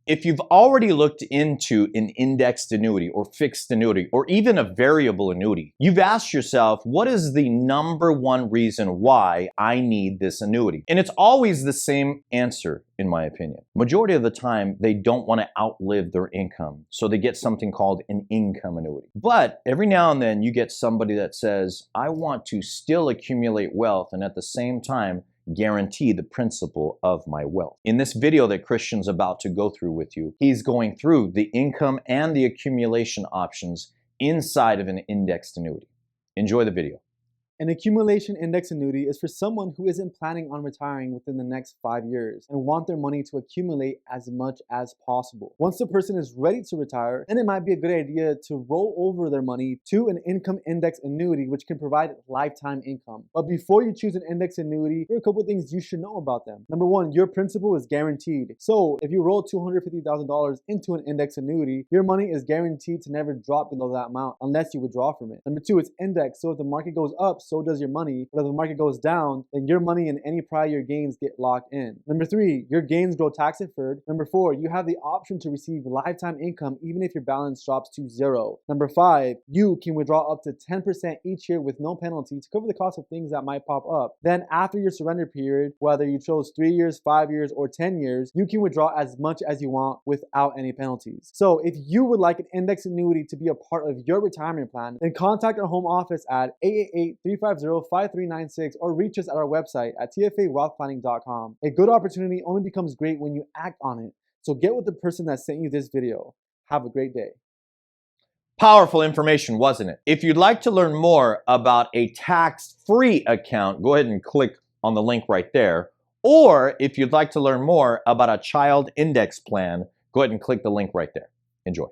If you've already looked into an indexed annuity or fixed annuity or even a variable annuity, you've asked yourself, what is the number one reason why I need this annuity? And it's always the same answer, in my opinion. Majority of the time, they don't want to outlive their income, so they get something called an income annuity. But every now and then you get somebody that says, I want to still accumulate wealth and at the same time guarantee the principal of my wealth. In this video that Christian's about to go through with you, he's going through the income and the accumulation options inside of an indexed annuity. Enjoy the video. An accumulation index annuity is for someone who isn't planning on retiring within the next 5 years and want their money to accumulate as much as possible. Once the person is ready to retire, then it might be a good idea to roll over their money to an income index annuity, which can provide lifetime income. But before you choose an index annuity, here are a couple of things you should know about them. Number one, your principal is guaranteed. So if you roll $250,000 into an index annuity, your money is guaranteed to never drop below that amount unless you withdraw from it. Number two, it's indexed. So if the market goes up, so does your money. But if the market goes down, then your money and any prior year gains get locked in. Number three, your gains go tax deferred. Number four, you have the option to receive lifetime income even if your balance drops to zero. Number five, you can withdraw up to 10% each year with no penalty to cover the cost of things that might pop up. Then after your surrender period, whether you chose 3 years, 5 years, or 10 years, you can withdraw as much as you want without any penalties. So if you would like an index annuity to be a part of your retirement plan, then contact our home office at 888-350-5396 or reach us at our website at tfawealthplanning.com. A good opportunity only becomes great when you act on it. So get with the person that sent you this video. Have a great day. Powerful information, wasn't it? If you'd like to learn more about a tax-free account, go ahead and click on the link right there. Or if you'd like to learn more about a child index plan, go ahead and click the link right there. Enjoy.